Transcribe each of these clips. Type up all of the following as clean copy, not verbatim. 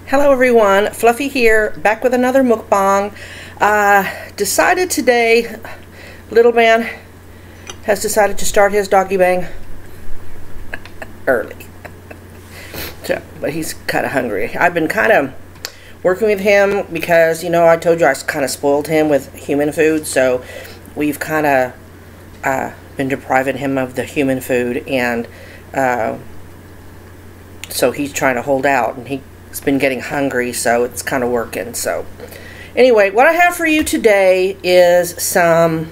Hello everyone, Fluffy here, back with another mukbang. Decided today, little man has decided to start his doggy bang early. So, but he's kind of hungry. I've been kind of working with him because, you know, I told you I kind of spoiled him with human food, so we've kind of been depriving him of the human food, and so he's trying to hold out, and he's been getting hungry, so it's kind of working. So anyway, what I have for you today is some,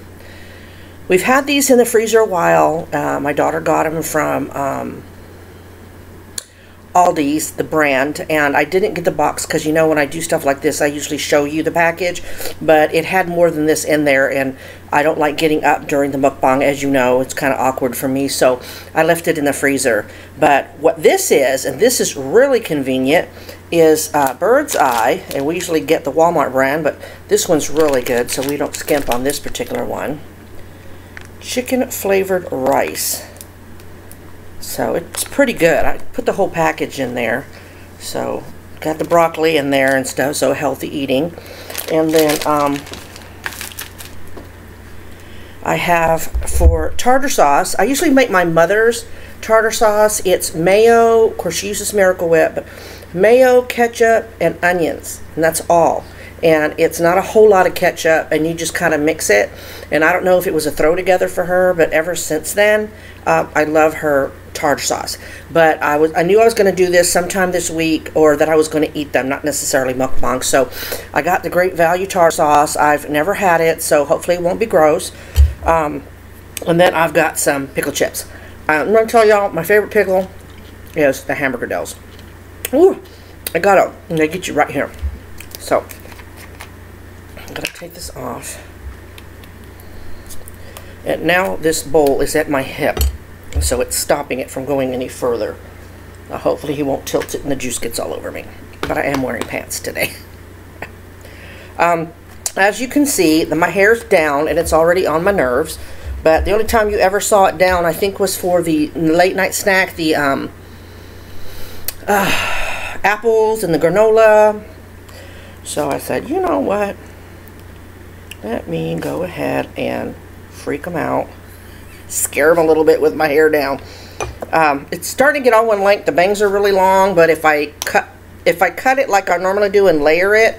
we've had these in the freezer a while. My daughter got them from Aldi's, the brand, and I didn't get the box because, you know, when I do stuff like this I usually show you the package, but it had more than this in there, and I don't like getting up during the mukbang, as you know. It's kind of awkward for me, so I left it in the freezer. But what this is, and this is really convenient, is Bird's Eye, and we usually get the Walmart brand, but this one's really good, so we don't skimp on this particular one. Chicken flavored rice. So it's pretty good. I put the whole package in there. So got the broccoli in there and stuff, so healthy eating. And then I have for tartar sauce, I usually make my mother's tartar sauce. It's mayo, of course she uses Miracle Whip, but mayo, ketchup, and onions, and that's all. And it's not a whole lot of ketchup, and you just kind of mix it. And I don't know if it was a throw together for her, but ever since then, I love her tartar sauce. But I knew I was going to do this sometime this week, or that I was going to eat them, not necessarily mukbang. So I got the Great Value tartar sauce. I've never had it, so hopefully it won't be gross. And then I've got some pickle chips. I'm going to tell y'all, my favorite pickle is the Hamburger Dells. Ooh, I got it. I'm going to get you right here. So I'm going to take this off. And now this bowl is at my hip, so it's stopping it from going any further. Hopefully he won't tilt it and the juice gets all over me. But I am wearing pants today. As you can see, my hair's down and it's already on my nerves. But the only time you ever saw it down, I think, was for the late night snack, the apples and the granola. So I said, you know what? Let me go ahead and freak them out, scare them a little bit with my hair down. It's starting to get on one length. The bangs are really long, but if I cut it like I normally do and layer it,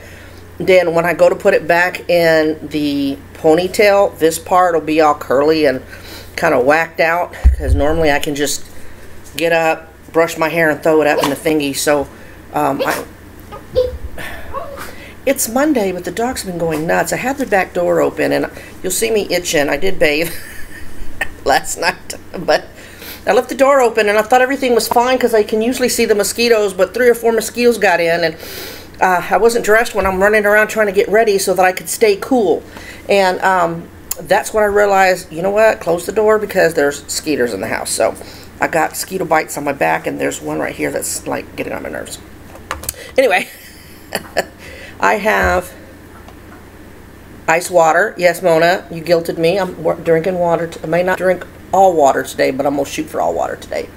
then when I go to put it back in the ponytail, this part will be all curly and kind of whacked out, because normally I can just get up, brush my hair, and throw it up in the thingy. So it's Monday, but the dog's been going nuts. I had the back door open, and you'll see me itching. I did bathe last night, but I left the door open, and I thought everything was fine because I can usually see the mosquitoes, but 3 or 4 mosquitoes got in, and I wasn't dressed when I'm running around trying to get ready so that I could stay cool. And that's when I realized, you know what, close the door because there's mosquitoes in the house. So I got mosquito bites on my back, and there's one right here that's like getting on my nerves. Anyway, I have ice water. Yes, Mona, you guilted me. I'm drinking water. I may not drink all water today, but I'm going to shoot for all water today.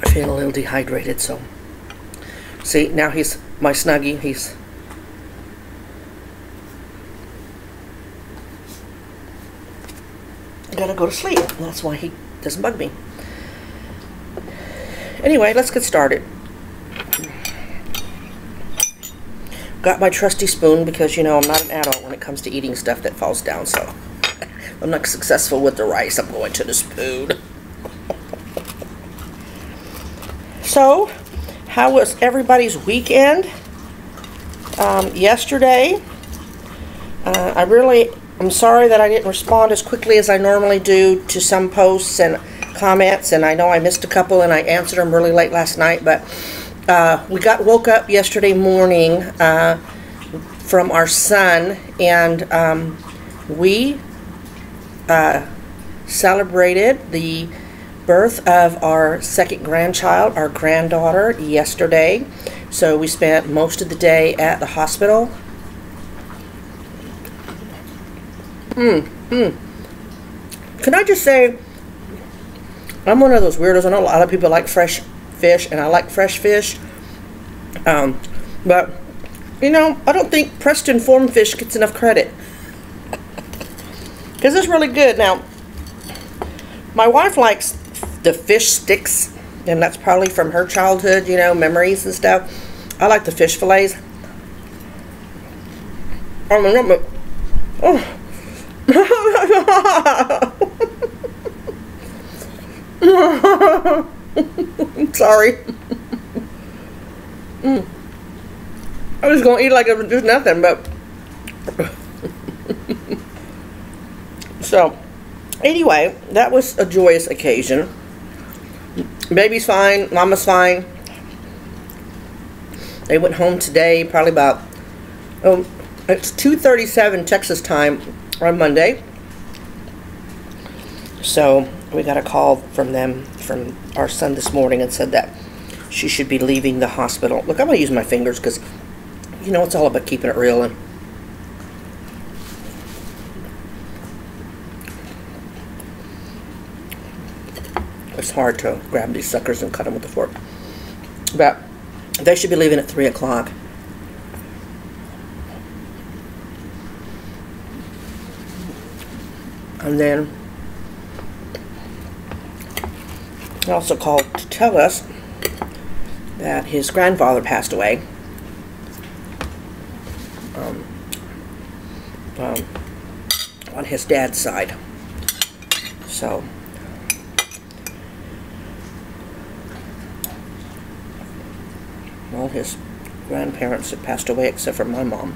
I feel a little dehydrated, so. See, now he's my Snuggie. He's gotta go to sleep. That's why he doesn't bug me. Anyway, let's get started. Got my trusty spoon because, you know, I'm not an adult when it comes to eating stuff that falls down, so I'm not successful with the rice. I'm going to the spoon. So, how was everybody's weekend? Yesterday, I'm sorry that I didn't respond as quickly as I normally do to some posts and comments, and I know I missed a couple and I answered them really late last night, but we woke up yesterday morning from our son, and we celebrated the birth of our second grandchild, our granddaughter, yesterday. So we spent most of the day at the hospital. Can I just say, I'm one of those weirdos. I know a lot of people like fresh fish, and I like fresh fish. But, you know, I don't think Preston Farm fish gets enough credit. Because it's really good. Now, my wife likes the fish sticks, and that's probably from her childhood, you know, memories and stuff. I like the fish fillets. Oh. I'm sorry. I was going to eat like it was just nothing, but... So, anyway, that was a joyous occasion. Baby's fine. Mama's fine. They went home today, probably about... it's 2:37 Texas time on Monday. So, we got a call from them, from our son this morning, and said that she should be leaving the hospital. Look, I'm going to use my fingers because, you know, it's all about keeping it real. And it's hard to grab these suckers and cut them with a fork. But they should be leaving at 3 o'clock. And then he also called to tell us that his grandfather passed away. On his dad's side. So, all his grandparents had passed away except for my mom.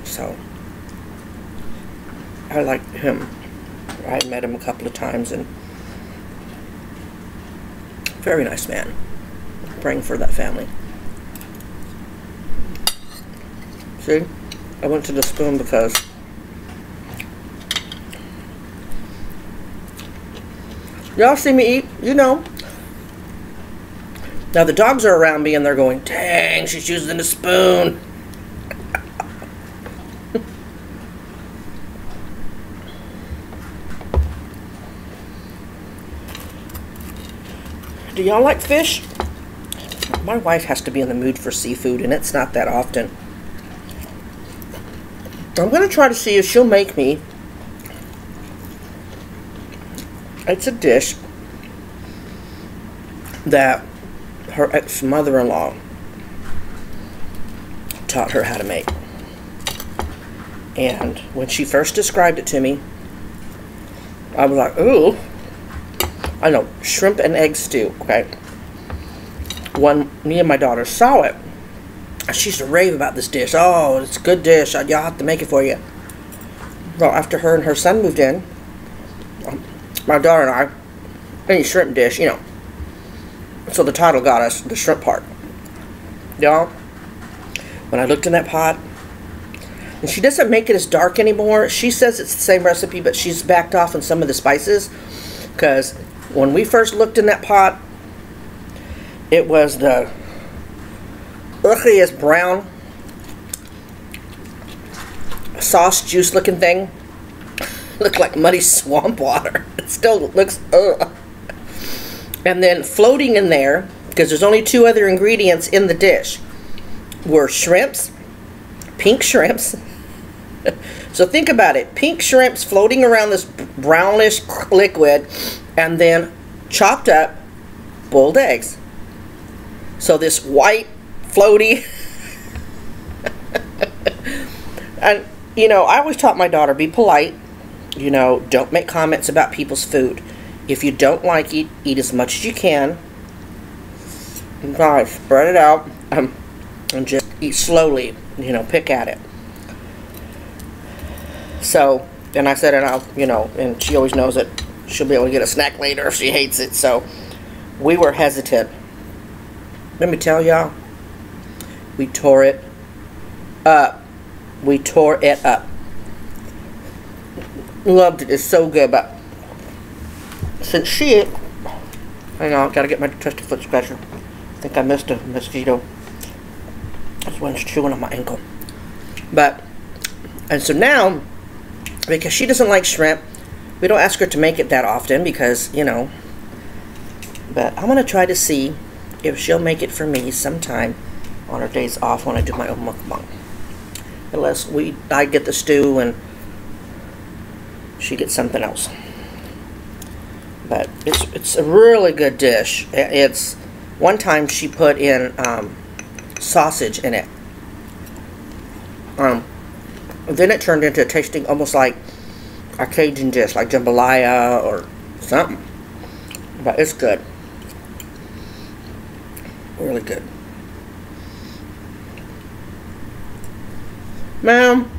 So, I liked him. I met him a couple of times, and very nice man. Praying for that family. See? I went to the spoon because y'all see me eat, you know. Now the dogs are around me and they're going, dang, she's using the spoon. Do y'all like fish? My wife has to be in the mood for seafood, and it's not that often. I'm going to try to see if she'll make me. It's a dish that her ex-mother-in-law taught her how to make. And when she first described it to me, I was like, ooh. I know, shrimp and egg stew, okay? When me and my daughter saw it, she used to rave about this dish. Oh, it's a good dish. Y'all have to make it for you. Well, after her and her son moved in, my daughter and I, any shrimp dish, you know. So the title got us the shrimp part. Y'all, when I looked in that pot, and she doesn't make it as dark anymore. She says it's the same recipe, but she's backed off on some of the spices. Because when we first looked in that pot, it was the ugliest brown sauce juice looking thing. Looked like muddy swamp water. It still looks ugh. And then floating in there, because there's only 2 other ingredients in the dish, were shrimps, pink shrimps. So think about it, pink shrimps floating around this brownish liquid, and then chopped up boiled eggs. So this white floaty. And you know, I always taught my daughter, be polite, you know, don't make comments about people's food. If you don't like it, eat as much as you can. Guys, spread it out and just eat slowly, you know, pick at it. So, and I said, and I'll, you know, and she always knows that she'll be able to get a snack later if she hates it. So, we were hesitant. Let me tell y'all, we tore it up. We tore it up. Loved it. It's so good, but since she, hang on, gotta get my twisted foot scratcher. I think I missed a mosquito. This one's chewing on my ankle. But, and so now, because she doesn't like shrimp, we don't ask her to make it that often because, you know, But I'm going to try to see if she'll make it for me sometime on her days off when I do my own mukbang. Unless I get the stew and she gets something else. But it's a really good dish. It's one time she put in sausage in it. Then it turned into tasting almost like a Cajun dish, like jambalaya or something. But it's good. Really good. Ma'am,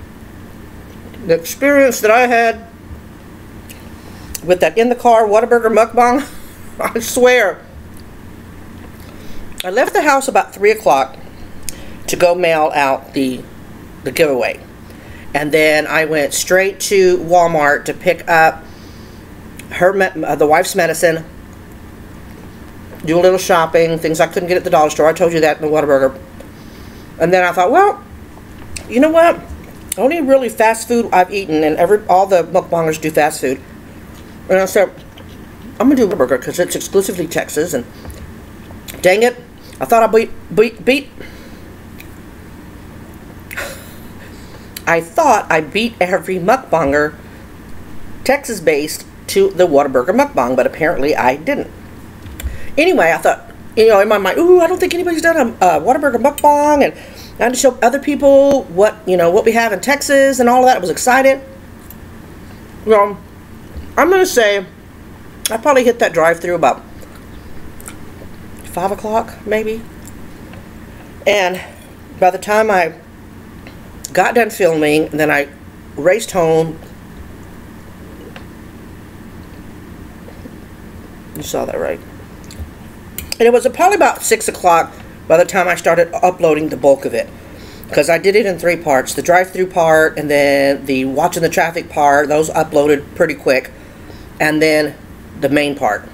the experience that I had with that in the car Whataburger mukbang, I swear. I left the house about 3 o'clock to go mail out the giveaway. And then I went straight to Walmart to pick up the wife's medicine, do a little shopping, things I couldn't get at the dollar store. I told you that in the Whataburger. And then I thought, well, you know what? Only really fast food I've eaten, and all the mukbangers do fast food. And I said, I'm going to do a burger because it's exclusively Texas. And dang it, I thought I beat every mukbanger Texas-based to the Whataburger mukbang, but apparently I didn't. Anyway, I thought, you know, in my mind, ooh, I don't think anybody's done a Whataburger mukbang, and I had to show other people what we have in Texas and all of that. I was excited. Well, I'm going to say I probably hit that drive-thru about 5 o'clock, maybe. And by the time I got done filming, and then I raced home. You saw that, right? And it was probably about 6 o'clock by the time I started uploading the bulk of it. Because I did it in 3 parts. The drive-thru part, and then the watching the traffic part. Those uploaded pretty quick. And then the main part.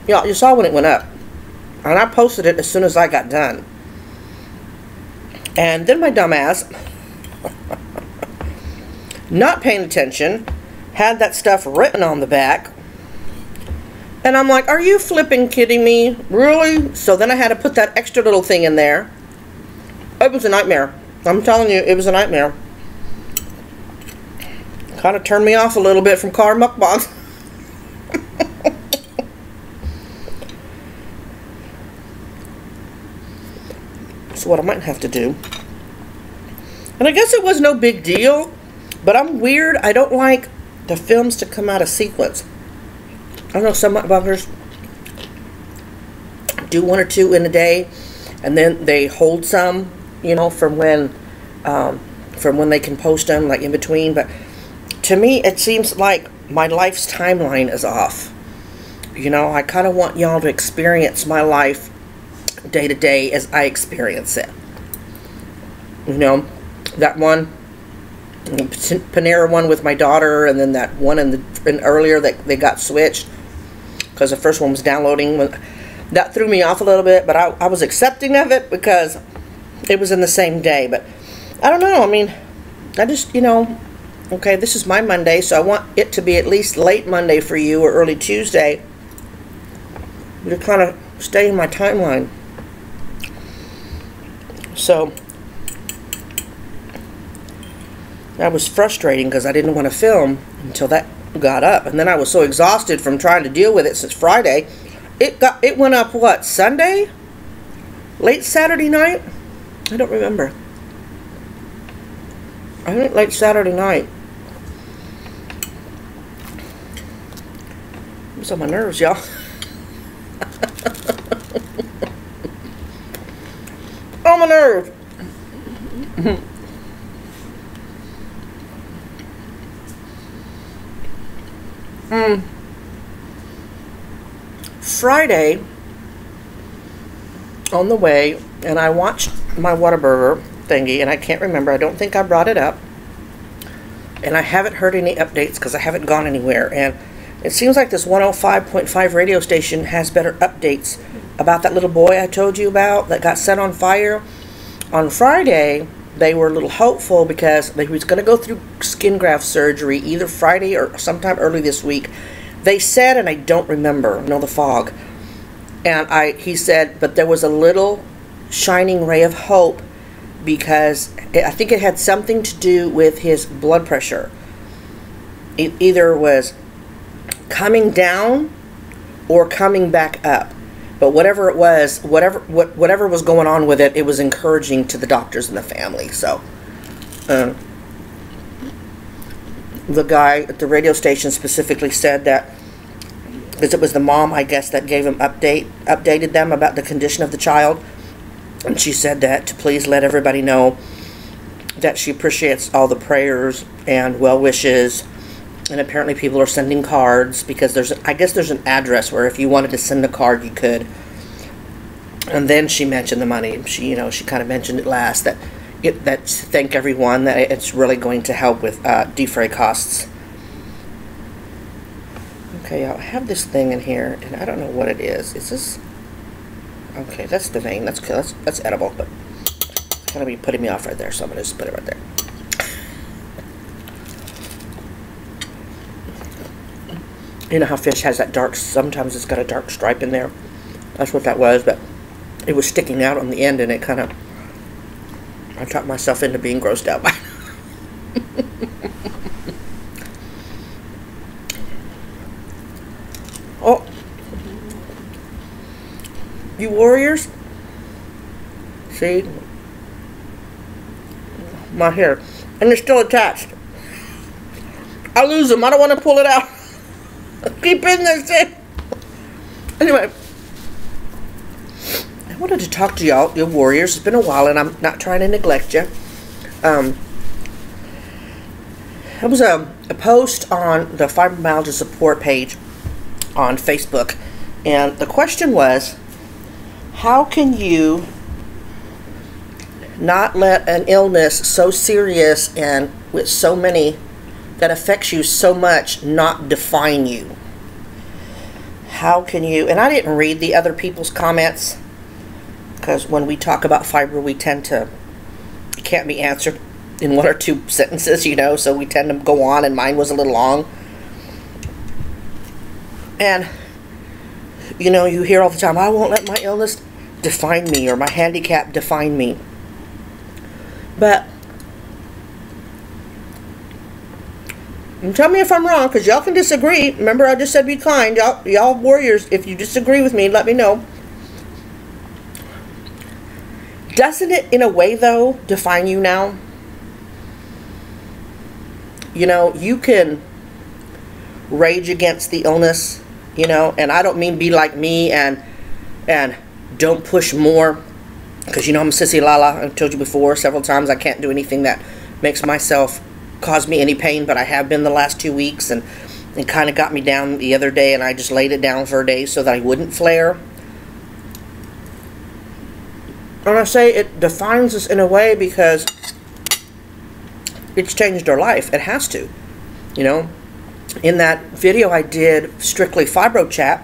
You saw when it went up. And I posted it as soon as I got done. And then my dumbass, not paying attention, had that stuff written on the back. And I'm like, are you flipping kidding me? Really? So then I had to put that extra little thing in there. It was a nightmare. I'm telling you, it was a nightmare. Kind of turned me off a little bit from car mukbangs. So what I might have to do, and I guess it was no big deal, but I'm weird. I don't like the films to come out of sequence. I don't know, some mukbangers do 1 or 2 in a day, and then they hold some, you know, from when they can post them, like in between. But to me, it seems like my life's timeline is off. You know, I kind of want y'all to experience my life day to day as I experience it. You know, that one Panera one with my daughter, and then that one in earlier that they got switched because the first one was downloading. That threw me off a little bit, but I was accepting of it because it was in the same day. But I don't know, I mean, I just, you know, okay, this is my Monday, so I want it to be at least late Monday for you or early Tuesday to kind of stay in my timeline. So that was frustrating because I didn't want to film until that got up, and then I was so exhausted from trying to deal with it since Friday. It went up what, Sunday? Late Saturday night? I don't remember. I think late Saturday night. It was on my nerves, y'all. On my nerves. Friday, on the way, and I watched my Whataburger thingy, and I can't remember. I don't think I brought it up. And I haven't heard any updates because I haven't gone anywhere. And it seems like this 105.5 radio station has better updates about that little boy I told you about that got set on fire. On Friday, they were a little hopeful because he was going to go through skin graft surgery either Friday or sometime early this week. They said, and I don't remember, the fog. And he said, but there was a little shining ray of hope, because I think it had something to do with his blood pressure. It either was coming down or coming back up. But whatever it was, whatever was going on with it, it was encouraging to the doctors and the family. So, the guy at the radio station specifically said that, because it was the mom, I guess, that gave him updated them about the condition of the child, and she said that to please let everybody know that she appreciates all the prayers and well wishes. And apparently people are sending cards, because I guess there's an address where if you wanted to send a card, you could. And then she mentioned the money. She kind of mentioned it last, that thank everyone, that it's really going to help with defray costs. Okay, I have this thing in here, and I don't know what it is. Is this? Okay, that's the vein. That's edible, but it's gonna be putting me off right there, so I'm gonna just put it right there. You know how fish has that dark, sometimes it's got a dark stripe in there. That's what that was, but it was sticking out on the end, and it kind of, I talked myself into being grossed out by it. Oh, you warriors, see, my hair, and it's still attached. I lose them, I don't want to pull it out. Keep in there, see? Anyway, I wanted to talk to y'all, you warriors. It's been a while, and I'm not trying to neglect you. There was a post on the fibromyalgia support page on Facebook, and the question was, how can you not let an illness so serious and with so many that affects you so much not define you? How can you, and I didn't read the other people's comments, because when we talk about fibro, we tend to, it can't be answered in 1 or 2 sentences, so we tend to go on, and mine was a little long. And, you hear all the time, I won't let my illness define me, or my handicap define me. But, and tell me if I'm wrong, because y'all can disagree. Remember, I just said be kind. Y'all warriors, if you disagree with me, let me know. Doesn't it, in a way, though, define you now? You can rage against the illness, and I don't mean be like me and don't push more, because, I'm a sissy lala. I've told you before several times I can't do anything that makes myself cause me any pain, but I have been the last 2 weeks, and it kind of got me down the other day, and I just laid it down for a day so that I wouldn't flare. And I say it defines us in a way because it's changed our life. It has to. In that video I did strictly fibro chat,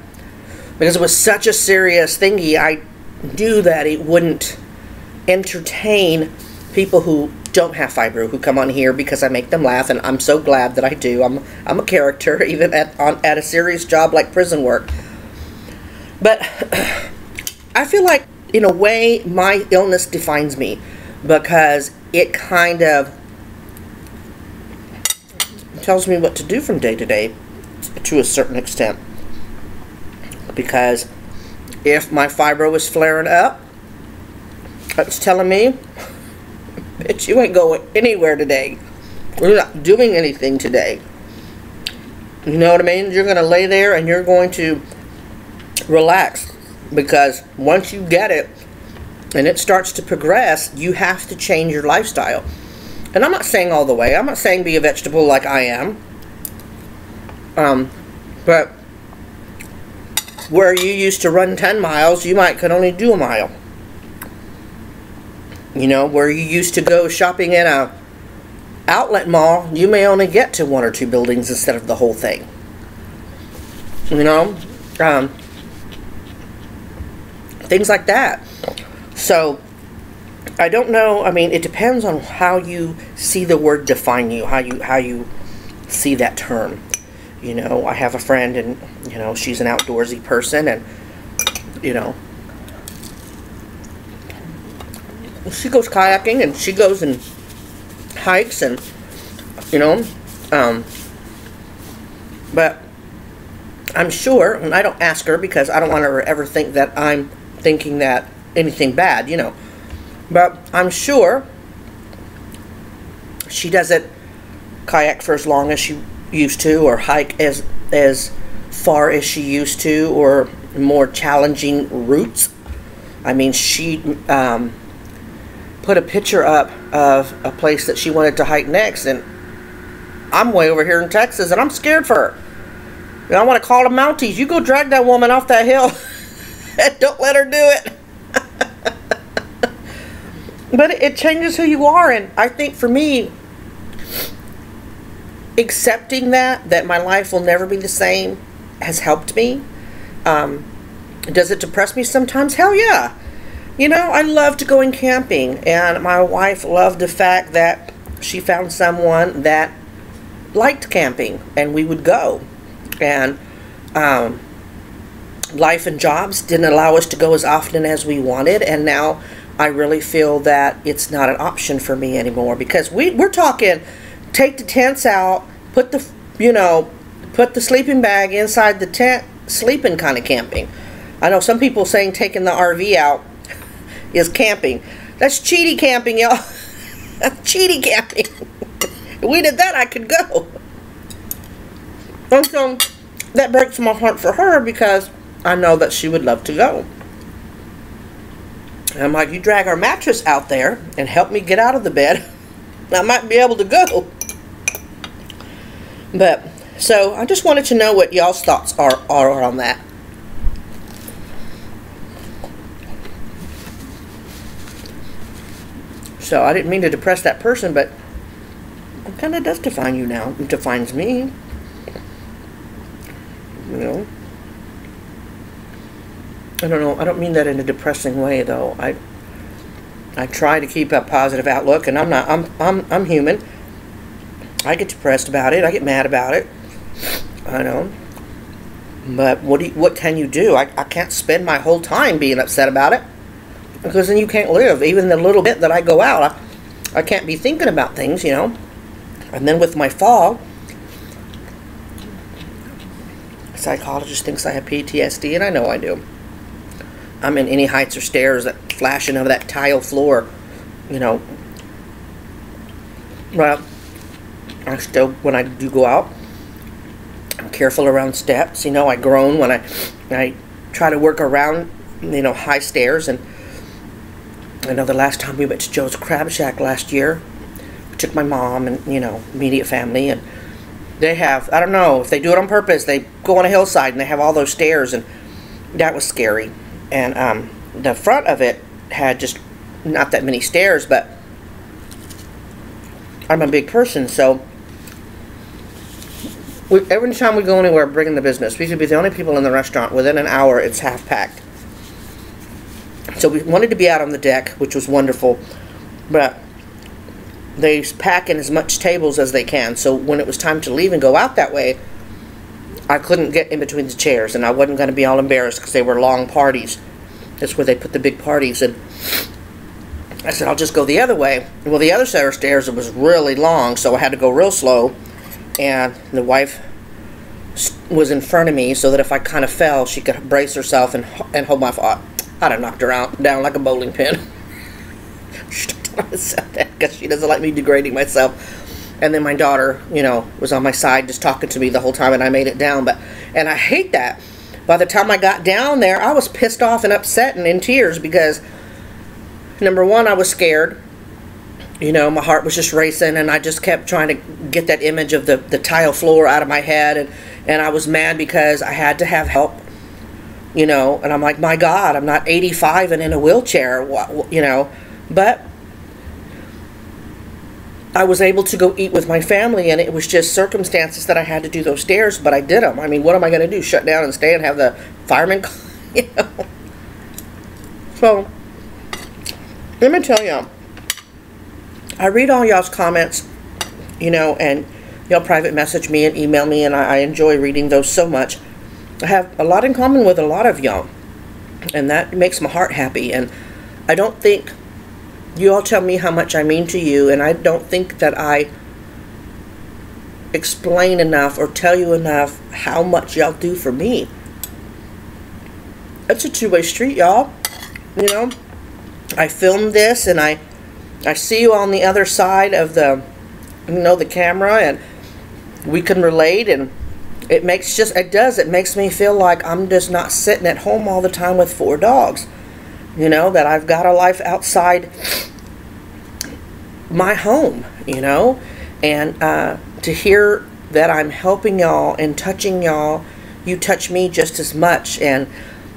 because it was such a serious thingy, I knew that it wouldn't entertain people who don't have fibro, who come on here because I make them laugh, and I'm so glad that I do. I'm a character, even at a serious job like prison work. But I feel like, in a way, my illness defines me, because it kind of tells me what to do from day to day, to a certain extent. Because if my fibro is flaring up, it's telling me, bitch, you ain't going anywhere today. We're not doing anything today. You know what I mean? You're going to lay there and you're going to relax. Because once you get it and it starts to progress, you have to change your lifestyle. And I'm not saying all the way. I'm not saying be a vegetable like I am. But where you used to run 10 miles, you could only do a mile. Where you used to go shopping in a outlet mall, you may only get to 1 or 2 buildings instead of the whole thing. Things like that. So, I don't know. I mean, it depends on how you see the word define you, how you see that term. You know, I have a friend, and, you know, she's an outdoorsy person, and, you know, she goes kayaking, and she goes and hikes, and, you know, but I'm sure, and I don't ask her because I don't want her to ever think that I'm thinking that anything bad, you know, but I'm sure she doesn't kayak for as long as she used to, or hike as far as she used to, or more challenging routes. I mean, she put a picture up of a place that she wanted to hike next, and I'm way over here in Texas, and I'm scared for her. And I want to call the Mounties. You go drag that woman off that hill and don't let her do it. But it changes who you are, and I think for me, accepting that my life will never be the same has helped me. Does it depress me sometimes? Hell yeah. You know, I love to go camping, and my wife loved the fact that she found someone that liked camping, and we would go. And life and jobs didn't allow us to go as often as we wanted, and now I really feel that it's not an option for me anymore, because we're talking take the tents out, put the, you know, put the sleeping bag inside the tent, sleeping kind of camping. I know some people saying taking the RV out is camping. That's cheaty camping, y'all. That's cheaty camping. If we did that, I could go. And so that breaks my heart for her, because I know that she would love to go. And I'm like, you drag our mattress out there and help me get out of the bed, I might be able to go. But, so I just wanted to know what y'all's thoughts are on that. So I didn't mean to depress that person, but it kind of does define you now. It defines me. You know. I don't know. I don't mean that in a depressing way, though. I try to keep a positive outlook, and I'm human. I get depressed about it. I get mad about it. I know. But what can you do? I can't spend my whole time being upset about it, because then you can't live. Even the little bit that I go out, I can't be thinking about things, you know. And then with my fall, a psychologist thinks I have PTSD, and I know I do. I'm in any heights or stairs that flashing over that tile floor, you know. Well, I still, when I do go out, I'm careful around steps. You know, I groan when I try to work around, you know, high stairs. And I know the last time we went to Joe's Crab Shack last year, I took my mom and, you know, immediate family, and they have, I don't know if they do it on purpose, they go on a hillside and they have all those stairs, and that was scary. And the front of it had just not that many stairs, but I'm a big person, so every time we go anywhere bringing the business, we could be the only people in the restaurant. Within an hour, it's half packed. So we wanted to be out on the deck, which was wonderful, but they pack in as much tables as they can. So when it was time to leave and go out that way, I couldn't get in between the chairs, and I wasn't going to be all embarrassed because they were long parties. That's where they put the big parties. And I said, I'll just go the other way. Well, the other set of stairs, it was really long, so I had to go real slow. And the wife was in front of me so that if I kind of fell, she could brace herself and hold my foot. I'd have knocked her down like a bowling pin. She said that because she doesn't like me degrading myself. And then my daughter, you know, was on my side just talking to me the whole time, and I made it down. And I hate that. By the time I got down there, I was pissed off and upset and in tears because, number one, I was scared. You know, my heart was just racing, and I just kept trying to get that image of the tile floor out of my head. And I was mad because I had to have help, you know. And I'm like, my God, I'm not 85 and in a wheelchair, you know. But I was able to go eat with my family, and it was just circumstances that I had to do those stairs, but I did them. I mean, what am I going to do? Shut down and stay and have the firemen, you know? So, let me tell you, I read all y'all's comments, you know, and y'all private message me and email me, and I enjoy reading those so much. I have a lot in common with a lot of y'all, and that makes my heart happy. And I don't think you all tell me how much I mean to you, and I don't think that I explain enough or tell you enough how much y'all do for me. It's a two-way street, y'all. You know, I filmed this, and I see you on the other side of the, you know, the camera, and we can relate, and it makes it makes me feel like I'm just not sitting at home all the time with 4 dogs. You know, that I've got a life outside my home, you know, and to hear that I'm helping y'all and touching y'all, you touch me just as much, and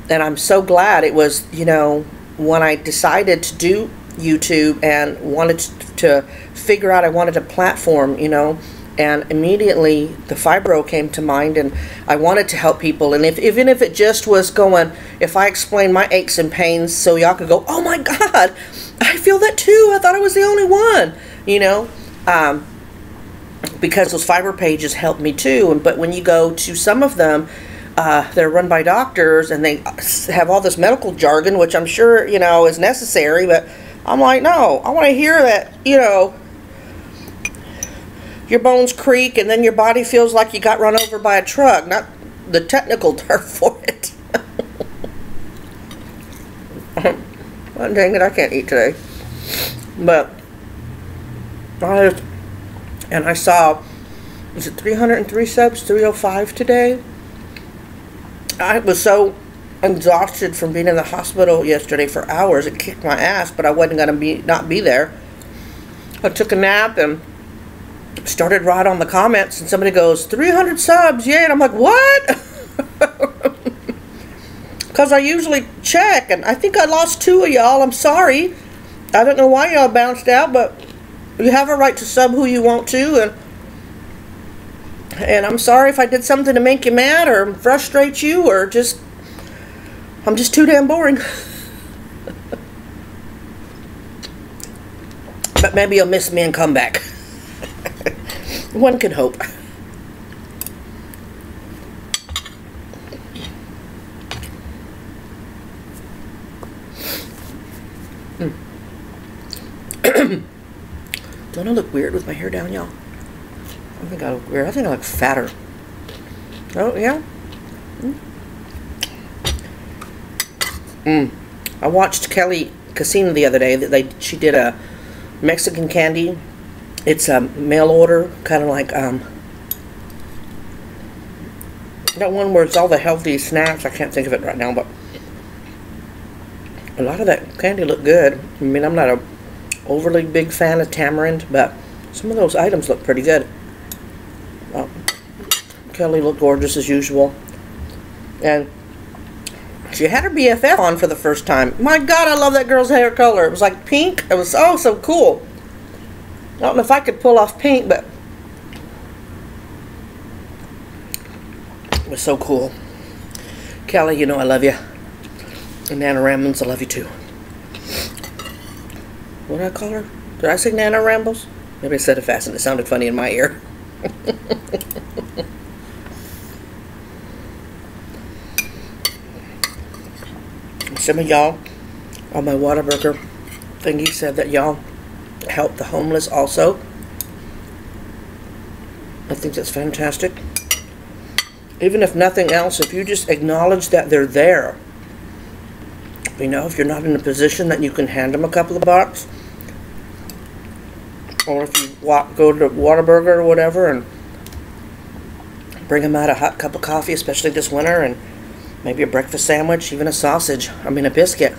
I'm so glad. It was, you know, when I decided to do YouTube and wanted to figure out, I wanted a platform, you know, and immediately the fibro came to mind, and I wanted to help people. And even if it just was going, if I explained my aches and pains so y'all could go, oh my God, I feel that too, I thought I was the only one, you know, because those fiber pages helped me too. But when you go to some of them, they're run by doctors, and they have all this medical jargon, which I'm sure, you know, is necessary, but I'm like, no, I want to hear that, you know, your bones creak and then your body feels like you got run over by a truck, not the technical term for it. Well, dang it, I can't eat today. But I saw, is it 303 subs, 305 today? I was so exhausted from being in the hospital yesterday for hours. It kicked my ass, but I wasn't going to not be there. I took a nap and started right on the comments, and somebody goes, 300 subs, yay, and I'm like, what? Because I usually check, and I think I lost 2 of y'all. I'm sorry. I don't know why y'all bounced out, but you have a right to sub who you want to, and I'm sorry if I did something to make you mad or frustrate you, or just, I'm just too damn boring. But maybe you'll miss me and come back. One can hope. Don't I look weird with my hair down, y'all? I think I look weird. I think I look fatter. Oh, yeah? I watched Kelly Casino the other day. She did a Mexican candy. It's a mail order, kind of like that one where it's all the healthy snacks. I can't think of it right now, but a lot of that candy looked good. I mean, I'm not a overly big fan of tamarind, but some of those items look pretty good. Kelly looked gorgeous as usual, and she had her BFF on for the first time. My God, I love that girl's hair color. It was like pink. It was so cool. I don't know if I could pull off pink, but it was so cool. Kelly, you know I love you. And Nana Rambles, I love you too. What did I call her? Did I say Nana Rambles? Maybe I said it fast and it sounded funny in my ear. Some of y'all on my Whataburger thingy said that y'all help the homeless also. I think that's fantastic. Even if nothing else, if you just acknowledge that they're there. You know, if you're not in a position that you can hand them a couple of bucks, or if you go to Whataburger or whatever and bring them out a hot cup of coffee, especially this winter, and maybe a breakfast sandwich, even a sausage, a biscuit.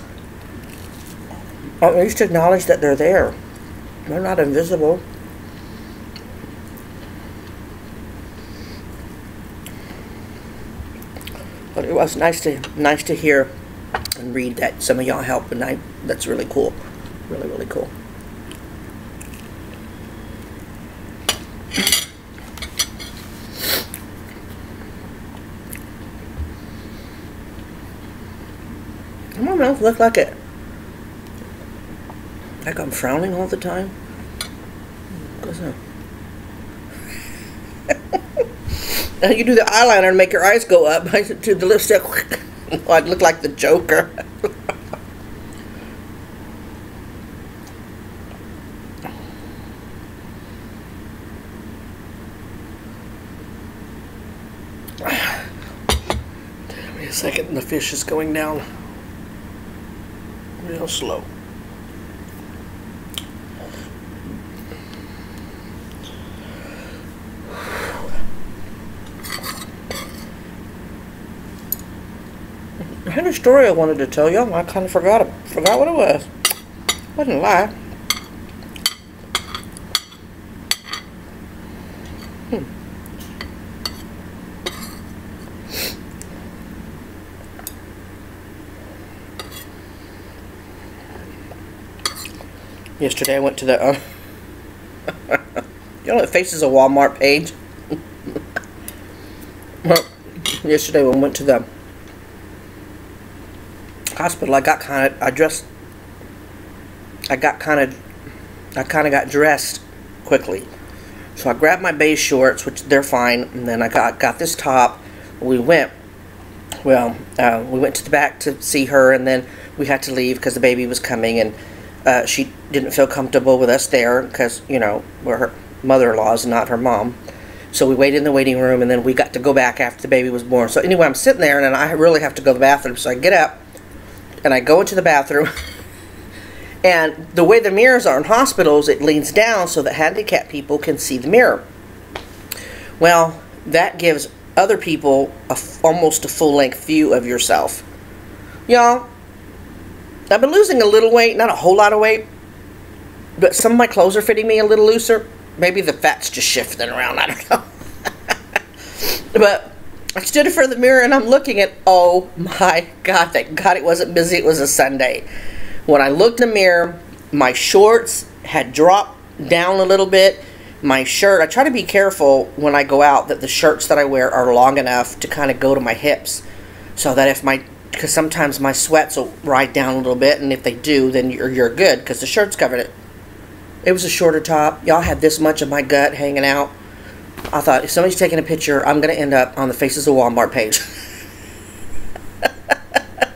At least acknowledge that they're there. They're not invisible. But it was nice to hear and read that some of y'all help, and that's really cool. Really, really cool. My mouth look like it. Like I'm frowning all the time. You do the eyeliner to make your eyes go up. I do the lipstick. I'd look like the Joker. Give me a second. The fish is going down real slow. I had a story I wanted to tell you. I kind of forgot what it was. I didn't lie. Yesterday I went to the you know, it faces a Walmart page. Well, yesterday when I went to the hospital, I kind of got dressed quickly. So I grabbed my beige shorts, which they're fine, and then I got this top. We went to the back to see her, and then we had to leave because the baby was coming, and she didn't feel comfortable with us there because, you know, we're her mother-in-law's, not her mom. So we waited in the waiting room, and then we got to go back after the baby was born. So anyway, I'm sitting there, and then I really have to go to the bathroom. So I get up, and I go into the bathroom. And the way the mirrors are in hospitals, it leans down so that handicapped people can see the mirror. Well, that gives other people almost a full-length view of yourself. Y'all, I've been losing a little weight, not a whole lot of weight, but some of my clothes are fitting me a little looser. Maybe the fat's just shifting around, I don't know. But I stood in front of the mirror and I'm looking at, oh my God, thank God it wasn't busy, it was a Sunday. When I looked in the mirror, my shorts had dropped down a little bit. My shirt, I try to be careful when I go out that the shirts that I wear are long enough to kind of go to my hips. So that if because sometimes my sweats will ride down a little bit, and if they do, then you're good because the shirt's covered it. It was a shorter top. Y'all had this much of my gut hanging out. I thought, if somebody's taking a picture, I'm going to end up on the Faces of Walmart page.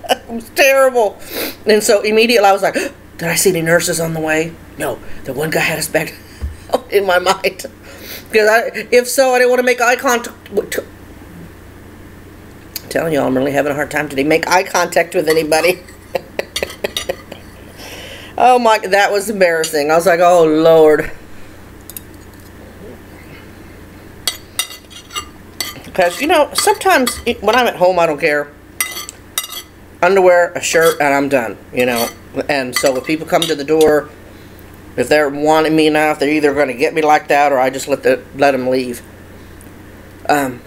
It was terrible. And so immediately I was like, did I see any nurses on the way? No, the one guy had us back in my mind. Because if so, I didn't want to make eye contact. I'm telling you, I'm really having a hard time today. Make eye contact with anybody. Oh my, that was embarrassing. I was like, oh Lord. Because, you know, sometimes when I'm at home, I don't care. Underwear, a shirt, and I'm done, you know. And so if people come to the door, if they're wanting me enough, they're either going to get me like that, or I just let them leave. But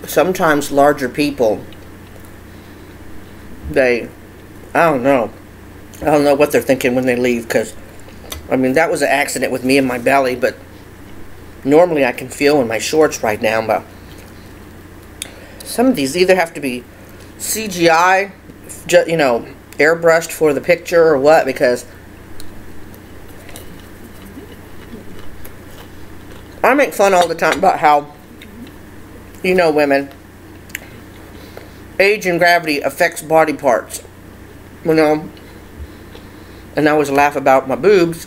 sometimes larger people, I don't know what they're thinking when they leave, because, I mean, that was an accident with me and my belly, but normally I can feel in my shorts right now, but some of these either have to be CGI, you know, airbrushed for the picture or what, because I make fun all the time about how, you know, women, age and gravity affects body parts, you know, and I always laugh about my boobs,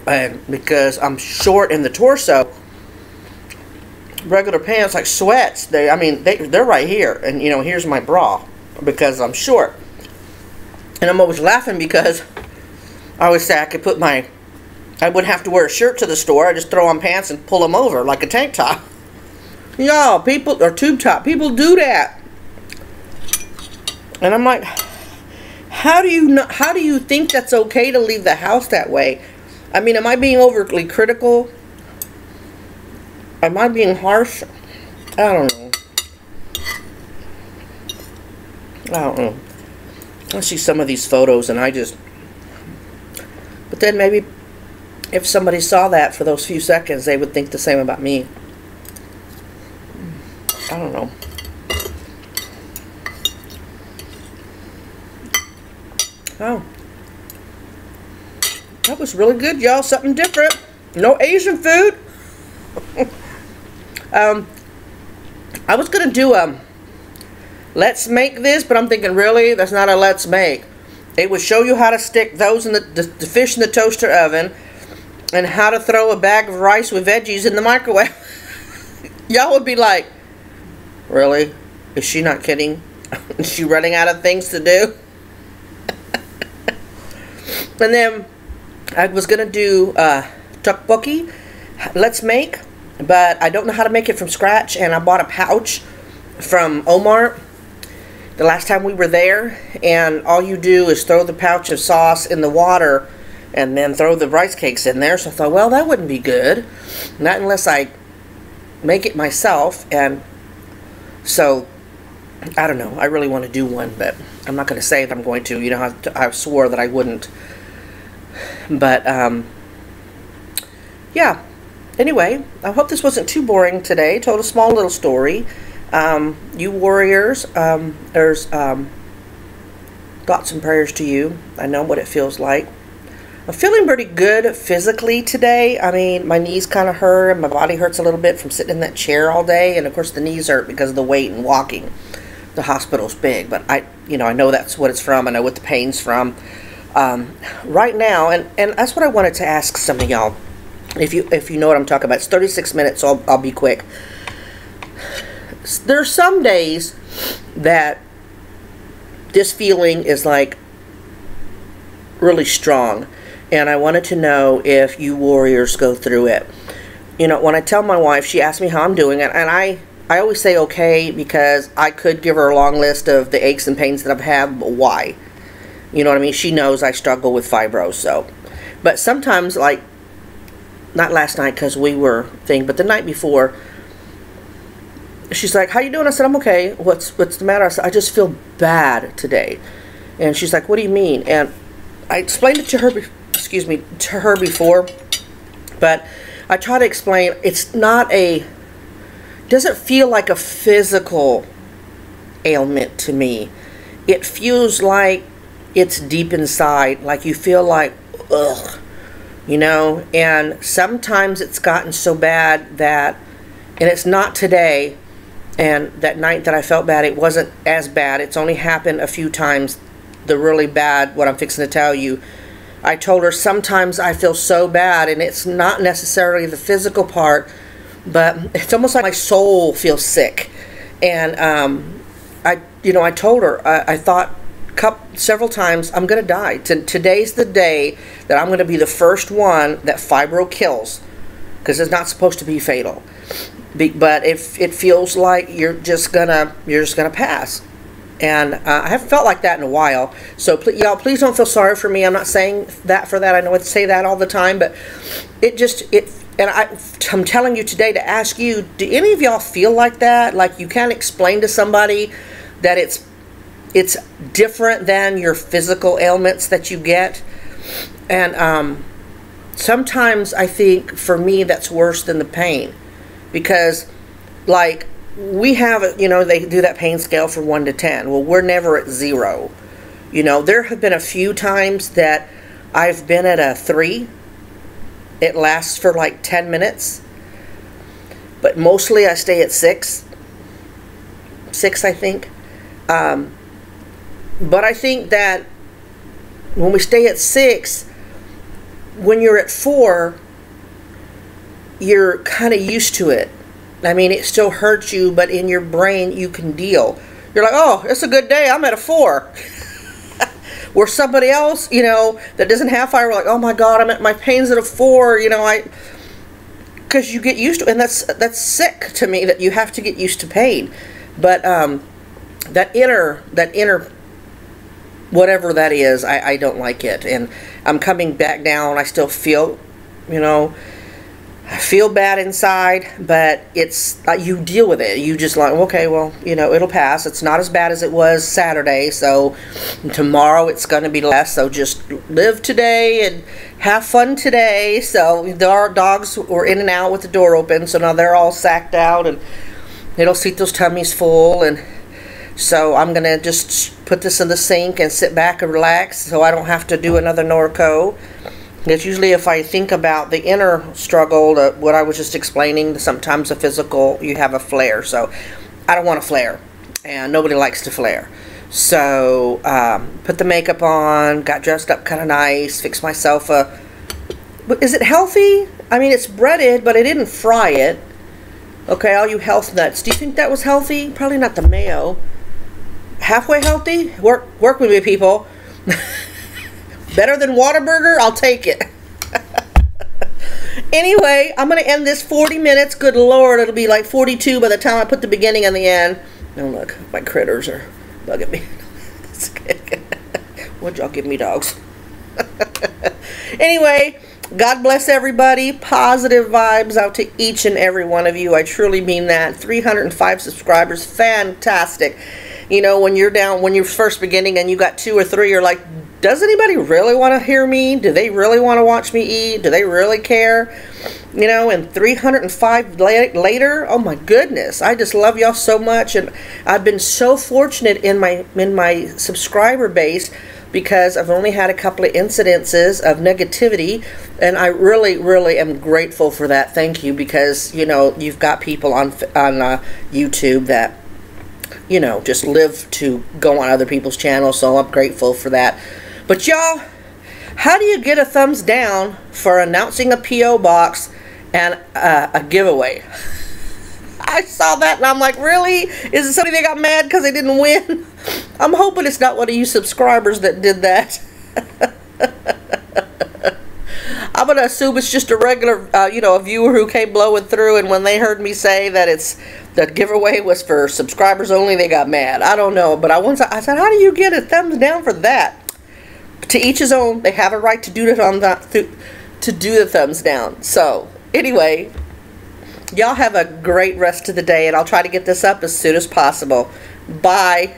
and because I'm short in the torso, regular pants like sweats, they're right here, and you know, here's my bra because I'm short. And I'm always laughing because I always say I wouldn't have to wear a shirt to the store. I just throw on pants and pull them over like a tank top. Y'all, people, or tube top, people do that. And I'm like, how do you think that's okay to leave the house that way? I mean, am I being overly critical? Am I being harsh? I don't know. I see some of these photos and but then maybe if somebody saw that for those few seconds, they would think the same about me. I don't know. Oh. That was really good, y'all. Something different. No Asian food. I was gonna do a let's make this, but I'm thinking, really, that's not a let's make. It would show you how to stick those in the fish in the toaster oven, and how to throw a bag of rice with veggies in the microwave. Y'all would be like, really? Is she not kidding? Is she running out of things to do? And then I was gonna do tteokbokki, let's make, but I don't know how to make it from scratch, and I bought a pouch from Omar the last time we were there, and all you do is throw the pouch of sauce in the water and then throw the rice cakes in there. So I thought, well, that wouldn't be good, not unless I make it myself. And so I don't know, I really want to do one, but I'm not going to say that I'm going to. You know, I swore that I wouldn't. But yeah, anyway, I hope this wasn't too boring today. Told a small little story. You warriors, there's thoughts and prayers to you. I know what it feels like. I'm feeling pretty good physically today. I mean, my knees kind of hurt, and my body hurts a little bit from sitting in that chair all day, and of course the knees hurt because of the weight and walking. The hospital's big, but I know that's what it's from. I know what the pain's from. Right now, and that's what I wanted to ask some of y'all. If you know what I'm talking about. It's 36 minutes, so I'll be quick. There's some days that this feeling is like really strong, and I wanted to know if you warriors go through it. You know, when I tell my wife, she asks me how I'm doing, and I always say okay, because I could give her a long list of the aches and pains that I've had, but why? You know what I mean? She knows I struggle with fibro, so. But sometimes, like, not last night because we were but the night before, she's like, how you doing? I said, I'm okay. What's the matter? I said, I just feel bad today. And she's like, what do you mean? And I explained it to her, to her before, but I try to explain, it's not doesn't feel like a physical ailment to me. It feels like it's deep inside, like you feel like, ugh, you know, and sometimes it's gotten so bad that, and it's not today, and that night that I felt bad, it wasn't as bad. It's only happened a few times, the really bad, what I'm fixing to tell you. I told her sometimes I feel so bad, and it's not necessarily the physical part, but it's almost like my soul feels sick. And I told her, I thought several times, I'm going to die. Today's the day that I'm going to be the first one that fibro kills, because it's not supposed to be fatal. But if it feels like you're just gonna pass. And I haven't felt like that in a while. So y'all, please don't feel sorry for me. I'm not saying that for that. I know I say that all the time, but I'm telling you today to ask you, do any of y'all feel like that? Like you can't explain to somebody that it's different than your physical ailments that you get? And sometimes I think for me that's worse than the pain, because like we have, you know, they do that pain scale from 1 to 10. Well, we're never at 0. You know, there have been a few times that I've been at a 3. It lasts for like 10 minutes, but mostly I stay at 6, I think. But I think that when we stay at 6, when you're at 4, you're kind of used to it. I mean, it still hurts you, but in your brain, you can deal. You're like, oh, it's a good day. I'm at a 4. Where somebody else, you know, that doesn't have fibro, like, oh my God, I'm at my pain's at a 4. You know, because you get used to it, and that's sick to me that you have to get used to pain. But that inner whatever that is, I don't like it, and I'm coming back down. I still feel, you know, I feel bad inside, but it's you deal with it. You just like, okay, well, you know, it'll pass. It's not as bad as it was Saturday, so tomorrow it's going to be less. So just live today and have fun today. So our dogs were in and out with the door open, so now they're all sacked out, and they don't see those tummies full. And so I'm going to just put this in the sink and sit back and relax, so I don't have to do another Norco. Because usually if I think about the inner struggle, what I was just explaining, sometimes the physical, you have a flare. So I don't want to flare, and nobody likes to flare. So put the makeup on, got dressed up kind of nice, fixed myself a... Is it healthy? I mean, it's breaded, but I didn't fry it. Okay, all you health nuts. Do you think that was healthy? Probably not the mayo. Halfway healthy? Work with me, people. Better than Whataburger? I'll take it. Anyway, I'm going to end this 40 minutes. Good Lord, it'll be like 42 by the time I put the beginning and the end. Oh, look, my critters are bugging me. What'd y'all give me, dogs? Anyway, God bless everybody. Positive vibes out to each and every one of you. I truly mean that. 305 subscribers. Fantastic. You know, when you're first beginning and you got 2 or 3, you're like, does anybody really want to hear me? Do they really want to watch me eat? Do they really care? You know, and 305 later, oh my goodness, I just love y'all so much. And I've been so fortunate in my subscriber base, because I've only had a couple of incidences of negativity, and I really, really am grateful for that. Thank you, because, you know, you've got people on YouTube that, you know, just live to go on other people's channels, so I'm grateful for that. But y'all, how do you get a thumbs down for announcing a P.O. box and a giveaway? I saw that and I'm like, really? Is it somebody that got mad because they didn't win? I'm hoping it's not one of you subscribers that did that. I'm going to assume it's just a regular, you know, a viewer who came blowing through, and when they heard me say that the giveaway was for subscribers only, they got mad. I don't know, but I said, how do you get a thumbs down for that? To each his own. They have a right to do it on that, to do the thumbs down. So anyway, y'all have a great rest of the day, and I'll try to get this up as soon as possible. Bye.